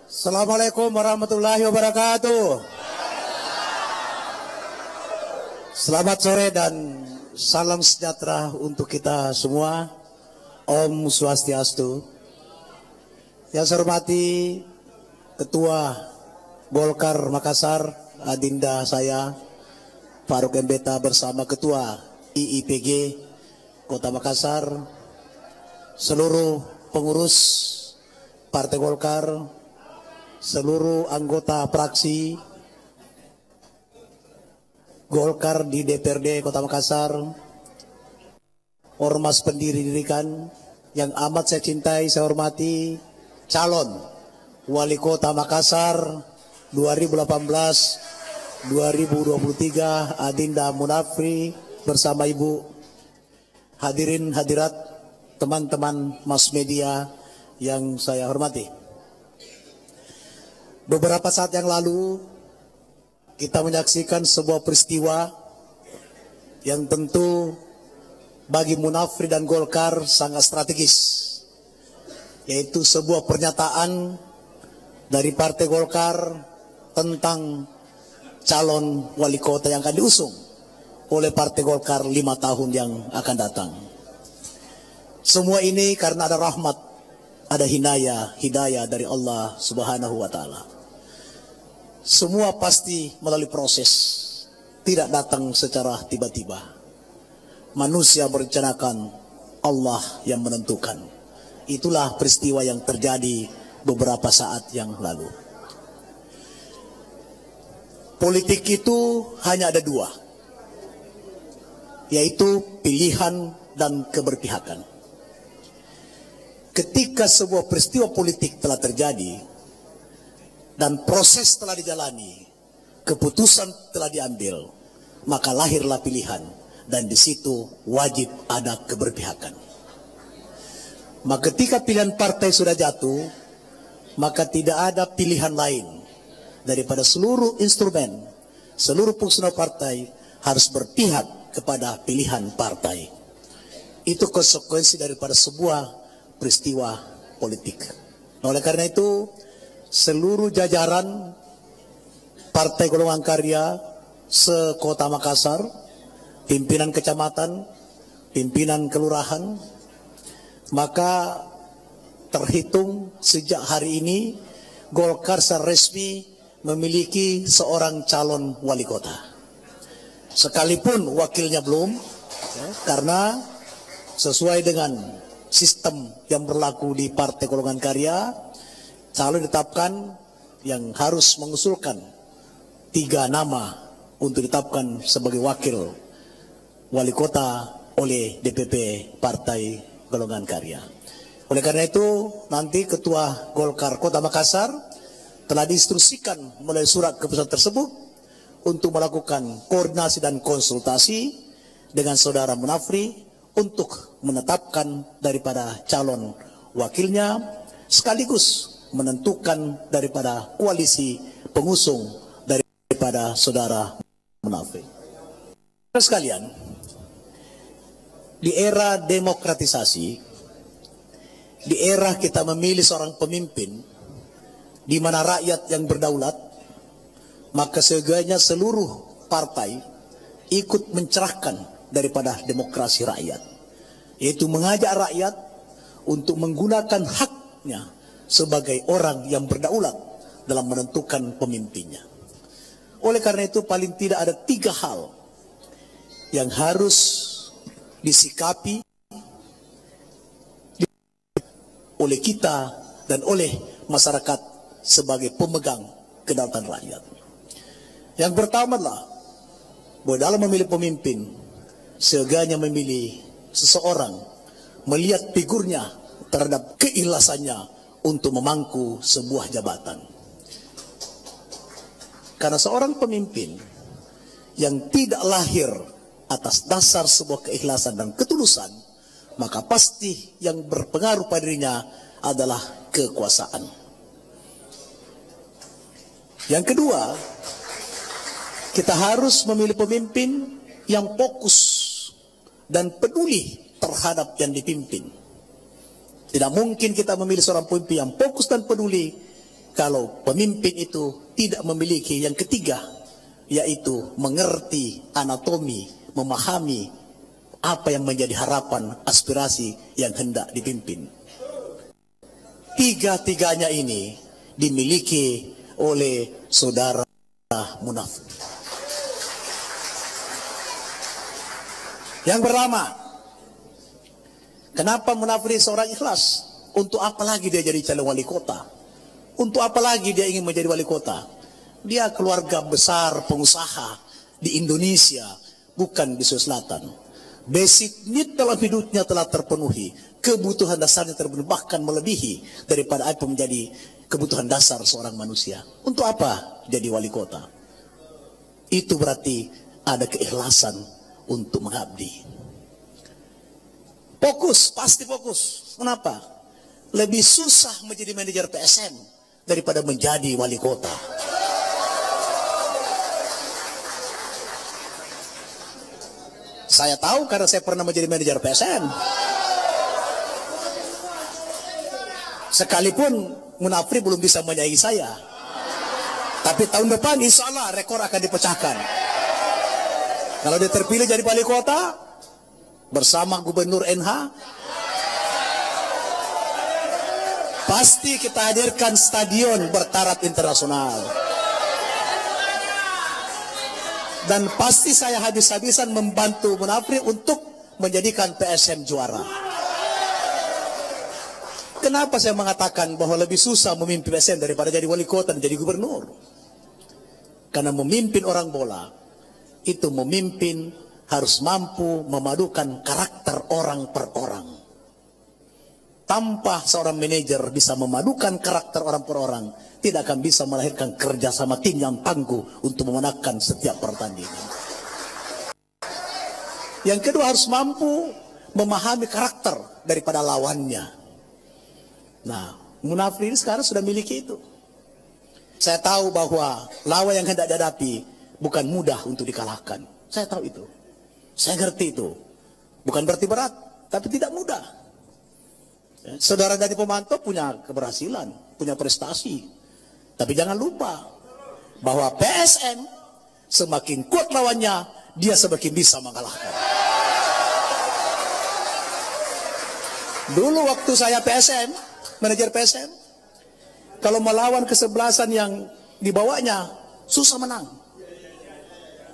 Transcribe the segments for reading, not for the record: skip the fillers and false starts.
Assalamualaikum warahmatullahi wabarakatuh. Selamat sore dan salam sejahtera untuk kita semua. Om Swastiastu. Yang saya hormati Ketua Golkar Makassar, adinda saya Faruk Mbeta bersama Ketua IIPG Kota Makassar, seluruh pengurus Partai Golkar, seluruh anggota fraksi Golkar di DPRD Kota Makassar, ormas pendiri dirikan yang amat saya cintai, saya hormati, calon Wali Kota Makassar 2018-2023 Adinda Munafri bersama Ibu, hadirin hadirat, teman-teman mass media yang saya hormati. Beberapa saat yang lalu kita menyaksikan sebuah peristiwa yang tentu bagi Munafri dan Golkar sangat strategis, yaitu sebuah pernyataan dari Partai Golkar tentang calon wali kota yang akan diusung oleh Partai Golkar 5 tahun yang akan datang. Semua ini karena ada rahmat, ada hidayah dari Allah Subhanahu wa Ta'ala. Semua pasti melalui proses, tidak datang secara tiba-tiba. Manusia merencanakan, Allah yang menentukan. Itulah peristiwa yang terjadi beberapa saat yang lalu. Politik itu hanya ada dua, yaitu pilihan dan keberpihakan. Ketika sebuah peristiwa politik telah terjadi dan proses telah dijalani, keputusan telah diambil, maka lahirlah pilihan, dan di situ wajib ada keberpihakan. Maka ketika pilihan partai sudah jatuh, maka tidak ada pilihan lain daripada seluruh instrumen, seluruh fungsional partai harus berpihak kepada pilihan partai. Itu konsekuensi daripada sebuah peristiwa politik. Nah, oleh karena itu, seluruh jajaran Partai Golongan Karya se-Kota Makassar, pimpinan kecamatan, pimpinan kelurahan, maka terhitung sejak hari ini Golkar secara resmi memiliki seorang calon wali kota. Sekalipun wakilnya belum, karena sesuai dengan sistem yang berlaku di Partai Golongan Karya, calon ditetapkan yang harus mengusulkan 3 nama untuk ditetapkan sebagai wakil wali kota oleh DPP Partai Golongan Karya. Oleh karena itu, nanti Ketua Golkar Kota Makassar telah diinstruksikan melalui surat keputusan tersebut untuk melakukan koordinasi dan konsultasi dengan saudara Munafri untuk menetapkan daripada calon wakilnya, sekaligus menentukan daripada koalisi pengusung daripada saudara Munafri. Sekalian, di era demokratisasi, di era kita memilih seorang pemimpin di mana rakyat yang berdaulat, maka segalanya seluruh partai ikut mencerahkan daripada demokrasi rakyat, yaitu mengajak rakyat untuk menggunakan haknya sebagai orang yang berdaulat dalam menentukan pemimpinnya. Oleh karena itu, paling tidak ada 3 hal yang harus disikapi oleh kita dan oleh masyarakat sebagai pemegang kedaulatan rakyat. Yang pertama adalah bahwa dalam memilih pemimpin, segalanya memilih seseorang melihat figurnya terhadap keikhlasannya untuk memangku sebuah jabatan. Karena seorang pemimpin yang tidak lahir atas dasar sebuah keikhlasan dan ketulusan, maka pasti yang berpengaruh pada dirinya adalah kekuasaan. Yang kedua, kita harus memilih pemimpin yang fokus dan peduli terhadap yang dipimpin. Tidak mungkin kita memilih seorang pemimpin yang fokus dan peduli kalau pemimpin itu tidak memiliki yang ketiga, yaitu mengerti anatomi, memahami apa yang menjadi harapan, aspirasi yang hendak dipimpin. Tiga-tiganya ini dimiliki oleh saudara Munafri. Yang pertama, kenapa Munafri seorang ikhlas? Untuk apa lagi dia jadi calon wali kota? Untuk apa lagi dia ingin menjadi wali kota? Dia keluarga besar pengusaha di Indonesia, bukan di Sulawesi Selatan. Basic need dalam hidupnya telah terpenuhi, kebutuhan dasarnya terpenuhi, bahkan melebihi daripada apa menjadi kebutuhan dasar seorang manusia. Untuk apa jadi wali kota? Itu berarti ada keikhlasan untuk mengabdi. Fokus, pasti fokus. Kenapa? Lebih susah menjadi manajer PSM daripada menjadi wali kota. Saya tahu karena saya pernah menjadi manajer PSM. Sekalipun Munafri belum bisa menyaingi saya. Tapi tahun depan insya Allah rekor akan dipecahkan. Kalau dia terpilih jadi wali kota bersama Gubernur NH, pasti kita hadirkan stadion bertaraf internasional. Dan pasti saya habis-habisan membantu Munafri untuk menjadikan PSM juara. Kenapa saya mengatakan bahwa lebih susah memimpin PSM daripada jadi wali kota dan jadi gubernur? Karena memimpin orang bola, itu memimpin harus mampu memadukan karakter orang per orang. Tanpa seorang manajer bisa memadukan karakter orang per orang, tidak akan bisa melahirkan kerjasama tim yang tangguh untuk memenangkan setiap pertandingan. Yang kedua, harus mampu memahami karakter daripada lawannya. Nah, Munafri ini sekarang sudah miliki itu. Saya tahu bahwa lawan yang hendak dihadapi bukan mudah untuk dikalahkan. Saya tahu itu. Saya ngerti itu. Bukan berarti berat, tapi tidak mudah. Saudara dari Pemantau punya keberhasilan, punya prestasi. Tapi jangan lupa bahwa PSM semakin kuat lawannya, dia semakin bisa mengalahkan. Dulu waktu saya PSM, manajer PSM, kalau melawan kesebelasan yang dibawanya, susah menang.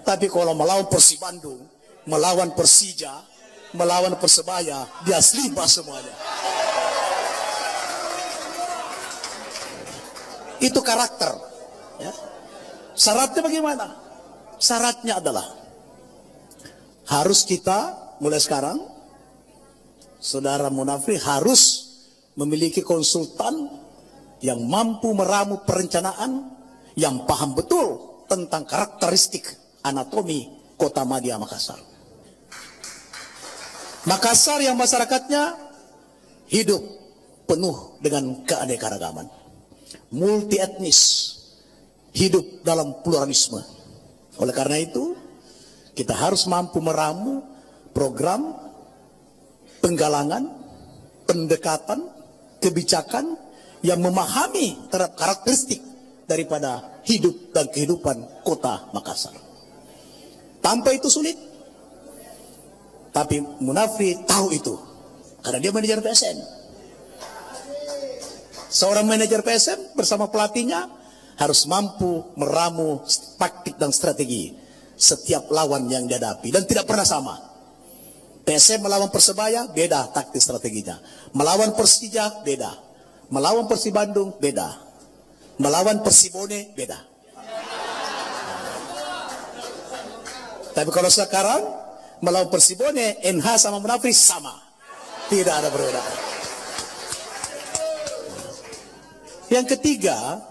Tapi kalau melawan Persib Bandung, melawan Persija, melawan Persebaya, dia selibah semuanya. Itu karakter. Ya. Syaratnya bagaimana? Syaratnya adalah harus kita mulai sekarang, saudara Munafri harus memiliki konsultan yang mampu meramu perencanaan, yang paham betul tentang karakteristik anatomi kota Madya Makassar. Makassar yang masyarakatnya hidup penuh dengan keanekaragaman, multi etnis, hidup dalam pluralisme. Oleh karena itu, kita harus mampu meramu program penggalangan, pendekatan, kebijakan yang memahami terhadap karakteristik daripada hidup dan kehidupan kota Makassar. Tanpa itu sulit. Tapi Munafri tahu itu karena dia manajer PSM. Seorang manajer PSM bersama pelatihnya harus mampu meramu taktik dan strategi setiap lawan yang dihadapi, dan tidak pernah sama. PSM melawan Persebaya beda taktik strateginya, melawan Persija beda, melawan Persib Bandung beda, melawan Persibone beda. Tapi kalau sekarang melawan Persibone, NH sama Munafri sama, tidak ada perbedaan. Yang ketiga,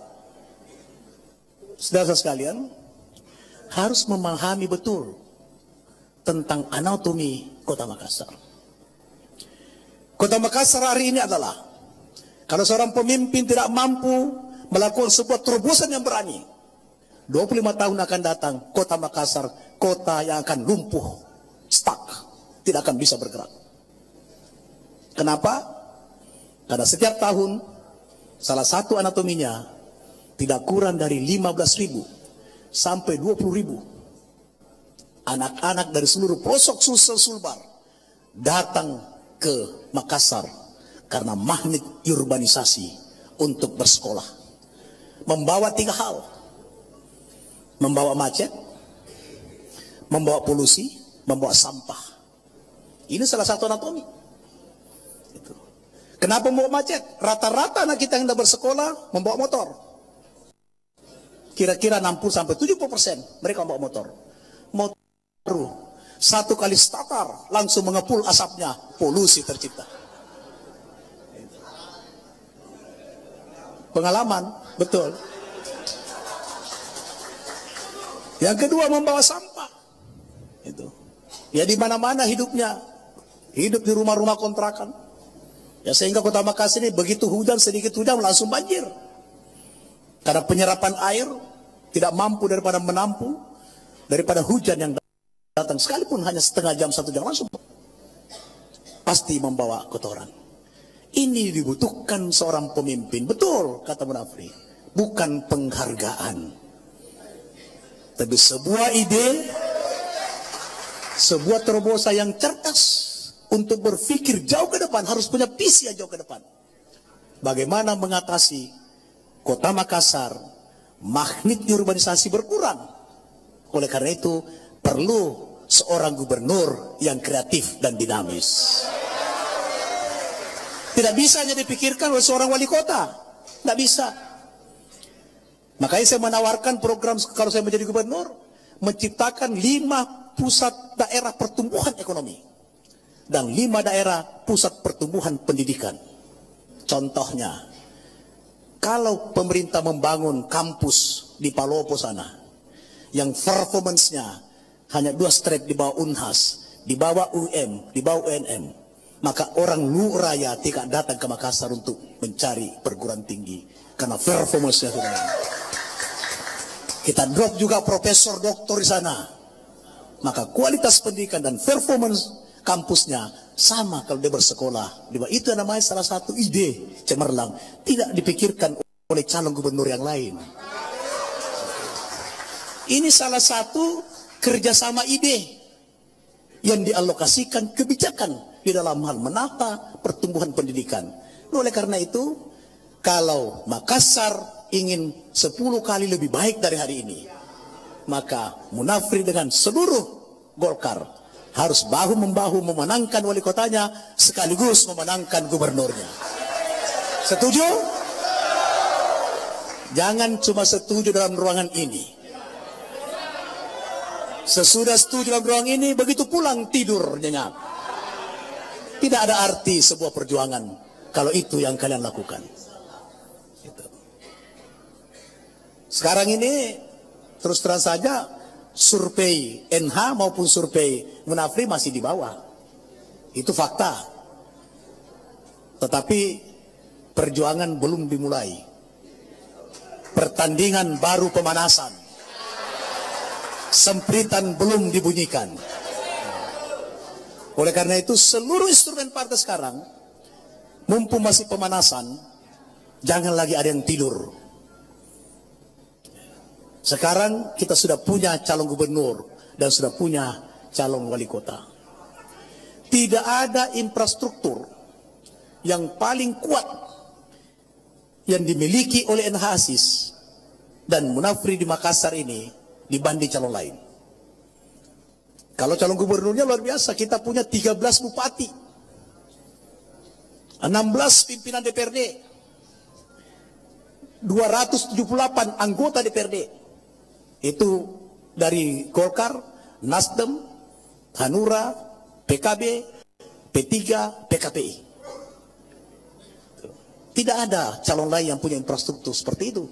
saudara sekalian, harus memahami betul tentang anatomi kota Makassar. Kota Makassar hari ini adalah, kalau seorang pemimpin tidak mampu melakukan sebuah terobosan yang berani, 25 tahun akan datang, kota Makassar, kota yang akan lumpuh, stuck, tidak akan bisa bergerak. Kenapa? Karena setiap tahun, salah satu anatominya tidak kurang dari 15.000 sampai 20.000 anak-anak dari seluruh pelosok Sulbar datang ke Makassar karena magnet urbanisasi untuk bersekolah. Membawa 3 hal. Membawa macet, membawa polusi, membawa sampah. Ini salah satu anatomi. Itu. Kenapa membawa macet? Rata-rata anak kita yang sudah bersekolah membawa motor. Kira-kira 60-70% mereka membawa motor. Motor baru, 1 kali starter langsung mengepul asapnya, polusi tercipta. Pengalaman, betul. Yang kedua membawa sampah. Itu. Ya di mana-mana hidupnya, hidup di rumah-rumah kontrakan. Ya sehingga Kota Makassar ini begitu hujan, sedikit hujan langsung banjir. Karena penyerapan air tidak mampu daripada menampung daripada hujan yang datang, sekalipun hanya setengah jam, 1 jam langsung pasti membawa kotoran. Ini dibutuhkan seorang pemimpin, betul kata Munafri, bukan penghargaan, tapi sebuah ide, sebuah terobosan yang cerdas untuk berpikir jauh ke depan, harus punya visi yang jauh ke depan. Bagaimana mengatasi Kota Makassar magnet urbanisasi berkurang. Oleh karena itu perlu seorang gubernur yang kreatif dan dinamis. Tidak bisa hanya dipikirkan oleh seorang wali kota. Tidak bisa. Makanya saya menawarkan program kalau saya menjadi gubernur, menciptakan 5 pusat daerah pertumbuhan ekonomi dan 5 daerah pusat pertumbuhan pendidikan. Contohnya, kalau pemerintah membangun kampus di Palopo sana, yang performance-nya hanya 2 strip di bawah Unhas, di bawah UM, di bawah UNM, maka orang luar raya tidak datang ke Makassar untuk mencari perguruan tinggi karena performance-nya sudah. Kita drop juga profesor doktor di sana, maka kualitas pendidikan dan performance kampusnya sama kalau dia bersekolah. Itu namanya salah satu ide cemerlang, tidak dipikirkan oleh calon gubernur yang lain. Ini salah satu kerjasama ide yang dialokasikan kebijakan di dalam hal menata pertumbuhan pendidikan. Oleh karena itu, kalau Makassar ingin 10 kali lebih baik dari hari ini, maka Munafri dengan seluruh Golkar harus bahu-membahu memenangkan wali kotanya sekaligus memenangkan gubernurnya. Setuju? Jangan cuma setuju dalam ruangan ini. Sesudah setuju dalam ruangan ini, begitu pulang tidur nyenyak. Tidak ada arti sebuah perjuangan kalau itu yang kalian lakukan. Gitu. Sekarang ini terus terang saja survei NH maupun survei Munafri masih di bawah. Itu fakta. Tetapi perjuangan belum dimulai. Pertandingan baru pemanasan. Sempritan belum dibunyikan. Oleh karena itu seluruh instrumen partai sekarang, mumpung masih pemanasan, jangan lagi ada yang tidur. Sekarang kita sudah punya calon gubernur dan sudah punya calon wali kota. Tidak ada infrastruktur yang paling kuat yang dimiliki oleh NHASIS dan Munafri di Makassar ini dibanding calon lain. Kalau calon gubernurnya luar biasa, kita punya 13 bupati, 16 pimpinan DPRD, 278 anggota DPRD. Itu dari Golkar, Nasdem, Hanura, PKB, P3, PKPI. Tidak ada calon lain yang punya infrastruktur seperti itu.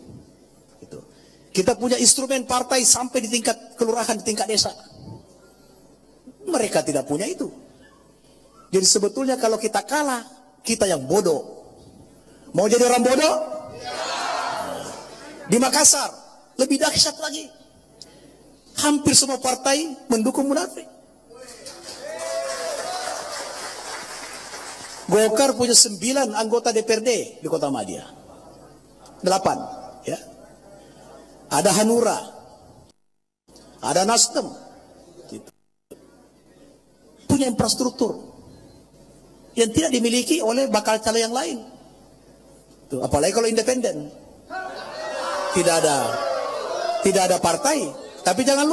Kita punya instrumen partai sampai di tingkat kelurahan, di tingkat desa. Mereka tidak punya itu. Jadi sebetulnya kalau kita kalah, kita yang bodoh. Mau jadi orang bodoh? Di Makassar lebih dahsyat lagi. Hampir semua partai mendukung Munafri. Golkar punya 9 anggota DPRD di Kota Madia. 8, ya. ada Hanura, ada Nasdem, gitu. Punya infrastruktur yang tidak dimiliki oleh bakal calon yang lain. Tuh, apalagi kalau independen, tidak ada partai. Tapi jangan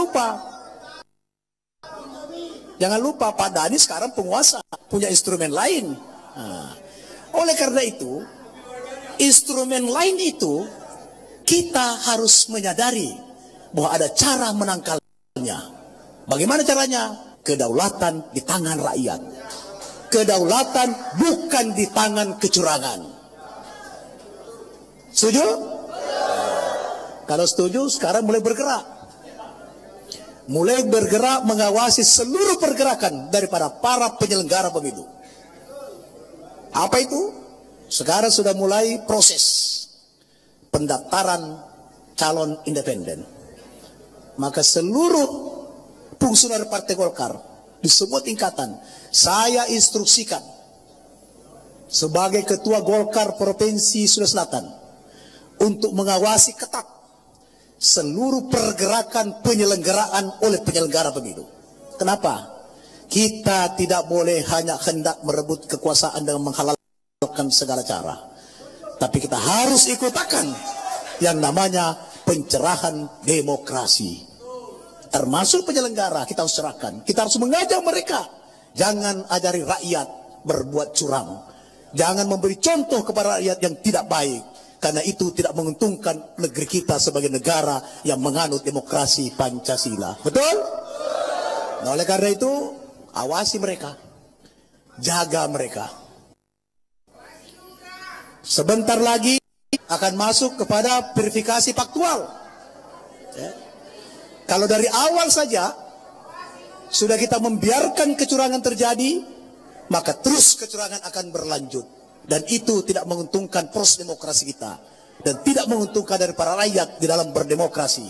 lupa Pak Dhani sekarang penguasa, punya instrumen lain. Nah, oleh karena itu, instrumen lain itu kita harus menyadari bahwa ada cara menangkalnya. Bagaimana caranya? Kedaulatan di tangan rakyat. Kedaulatan bukan di tangan kecurangan. Setuju? Kalau setuju, sekarang mulai bergerak mengawasi seluruh pergerakan daripada para penyelenggara pemilu. Apa itu? Sekarang sudah mulai proses pendaftaran calon independen. Maka seluruh fungsioner Partai Golkar di semua tingkatan, saya instruksikan sebagai Ketua Golkar Provinsi Sulawesi Selatan untuk mengawasi ketat seluruh pergerakan penyelenggaraan oleh penyelenggara pemilu. Kenapa? Kita tidak boleh hanya hendak merebut kekuasaan dengan menghalalkan segala cara, tapi kita harus ikutakan yang namanya pencerahan demokrasi. Termasuk penyelenggara kita harus serahkan. Kita harus mengajak mereka, jangan ajari rakyat berbuat curang, jangan memberi contoh kepada rakyat yang tidak baik, karena itu tidak menguntungkan negeri kita sebagai negara yang menganut demokrasi Pancasila. Betul? Nah, oleh karena itu, awasi mereka, jaga mereka. Sebentar lagi akan masuk kepada verifikasi faktual. Ya. Kalau dari awal saja sudah kita membiarkan kecurangan terjadi, maka terus kecurangan akan berlanjut. Dan itu tidak menguntungkan proses demokrasi kita, dan tidak menguntungkan dari para rakyat di dalam berdemokrasi.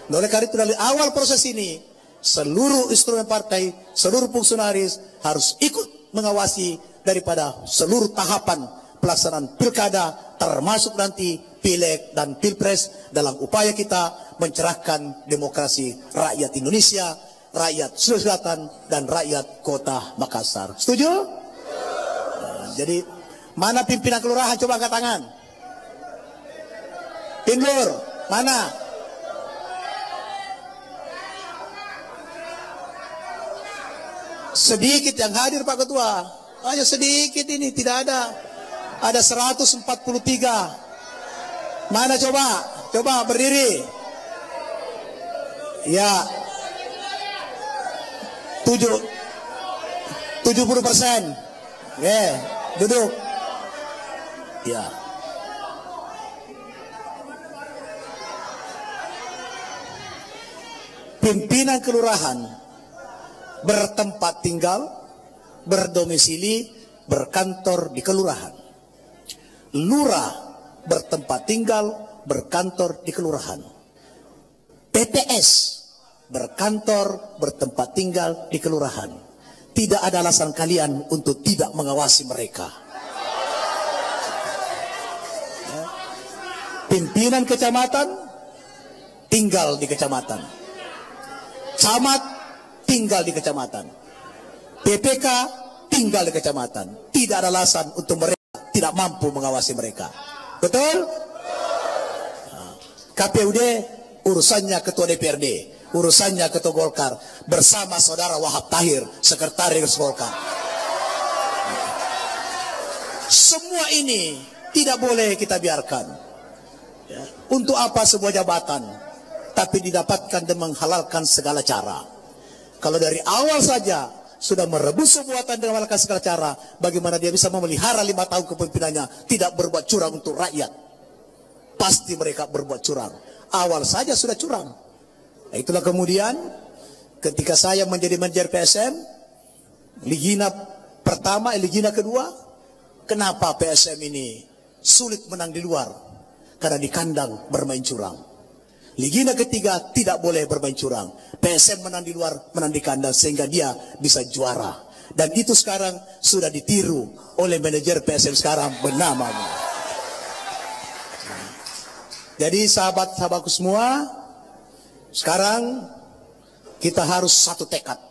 Oleh karena itu, dari awal proses ini, seluruh instrumen partai, seluruh fungsionaris harus ikut mengawasi daripada seluruh tahapan pelaksanaan pilkada, termasuk nanti pileg dan pilpres, dalam upaya kita mencerahkan demokrasi rakyat Indonesia, rakyat Sulawesi Selatan, dan rakyat Kota Makassar. Setuju? Nah, jadi mana pimpinan kelurahan? Coba angkat tangan. Pinlur, mana? Sedikit yang hadir Pak Ketua. Hanya sedikit ini, tidak ada. Ada 143. Mana coba? Coba berdiri. Ya. 70%. Duduk. Ya. Pimpinan kelurahan bertempat tinggal, berdomisili, berkantor di kelurahan. Lurah bertempat tinggal, berkantor di kelurahan. PPS berkantor, bertempat tinggal di kelurahan. Tidak ada alasan kalian untuk tidak mengawasi mereka. Pimpinan kecamatan tinggal di kecamatan, camat tinggal di kecamatan, PPK tinggal di kecamatan. Tidak ada alasan untuk mereka tidak mampu mengawasi mereka. Betul? KPUD urusannya Ketua DPRD, urusannya Ketua Golkar bersama Saudara Wahab Tahir, Sekretaris Golkar. Semua ini tidak boleh kita biarkan. Ya. Untuk apa sebuah jabatan tapi didapatkan dan menghalalkan segala cara? Kalau dari awal saja sudah merebus sebuatan dengan menghalalkan segala cara, bagaimana dia bisa memelihara 5 tahun kepemimpinannya tidak berbuat curang untuk rakyat? Pasti mereka berbuat curang. Awal saja sudah curang. Nah, itulah kemudian ketika saya menjadi manajer PSM, Ligina pertama, Ligina kedua, kenapa PSM ini sulit menang di luar? Karena di kandang bermain curang. Ligina ketiga tidak boleh bermain curang. PSM menang di luar, menang di kandang, sehingga dia bisa juara. Dan itu sekarang sudah ditiru oleh manajer PSM sekarang bernama. Jadi sahabat-sahabatku semua, sekarang kita harus satu tekad,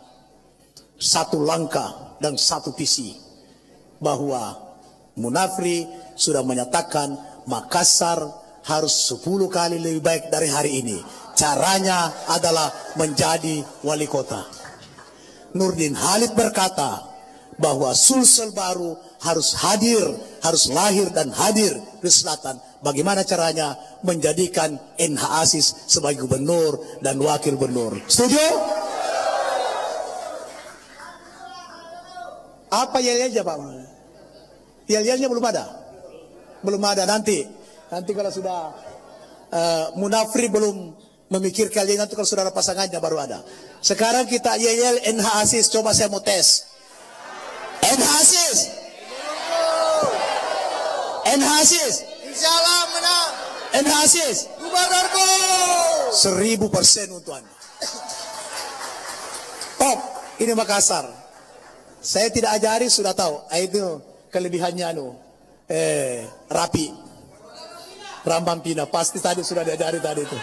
satu langkah dan satu visi, bahwa Munafri sudah menyatakan Makassar harus 10 kali lebih baik dari hari ini. Caranya adalah menjadi wali kota. Nurdin Halid berkata bahwa Sulsel baru harus hadir, harus lahir dan hadir di selatan. Bagaimana caranya? Menjadikan NH Aziz sebagai gubernur dan wakil gubernur. Setuju? Apa yel-yelnya Pak? Yel-yelnya belum ada? Belum ada, nanti kalau sudah Munafri belum memikirkan yel, nanti kalau sudah ada pasangannya baru ada. Sekarang kita yel NH Aziz, coba saya mau tes. NH Aziz, NH Aziz, Insyaallah menang. NH Aziz, Gubernurku. 1000% untuk Anda. Top, ini Makassar. Saya tidak ajari, sudah tahu. Itu kelebihannya rapi. Rambampina pasti tadi sudah diajari tadi itu.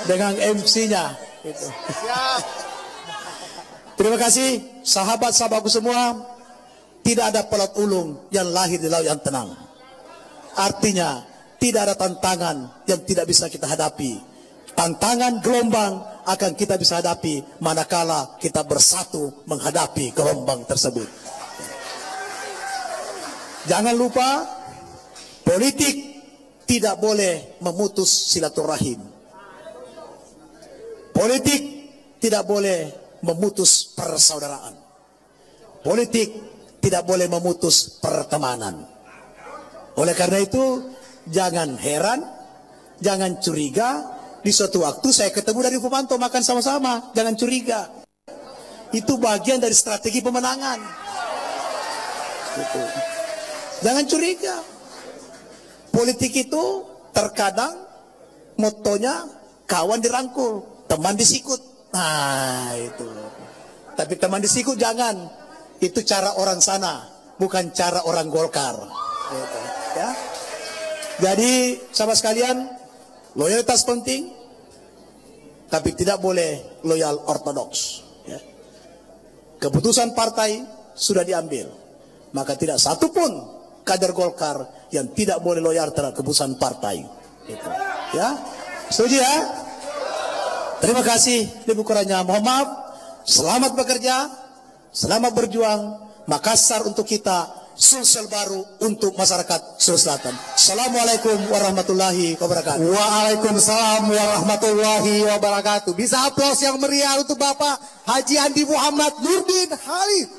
Dengan MC-nya itu. Siap. Terima kasih sahabat-sahabatku semua. Tidak ada pelat ulung yang lahir di laut yang tenang. Artinya tidak ada tantangan yang tidak bisa kita hadapi. Tantangan gelombang akan kita bisa hadapi manakala kita bersatu menghadapi gelombang tersebut. Jangan lupa, politik tidak boleh memutus silaturahim. Politik tidak boleh memutus persaudaraan. Politik tidak boleh memutus pertemanan. Oleh karena itu, jangan heran, jangan curiga. Di suatu waktu saya ketemu dari Fumanto makan sama-sama, jangan curiga. Itu bagian dari strategi pemenangan. Gitu. Jangan curiga. Politik itu terkadang motonya kawan dirangkul, teman disikut. Nah itu. Tapi teman disikut jangan. Itu cara orang sana, bukan cara orang Golkar. Gitu. Ya. Jadi sahabat sekalian, loyalitas penting, tapi tidak boleh loyal ortodoks. Ya. Keputusan partai sudah diambil, maka tidak satupun kader Golkar yang tidak boleh loyal terhadap keputusan partai. Gitu. Ya, setuju ya? Terima kasih. Lebih kurangnya mohon maaf. Selamat bekerja, selamat berjuang. Makassar untuk kita, Sulsel baru untuk masyarakat Sulawesi Selatan. Assalamualaikum warahmatullahi wabarakatuh. Waalaikumsalam warahmatullahi wabarakatuh. Bisa aplaus yang meriah untuk Bapak Haji Andi Muhammad Nurdin Halid.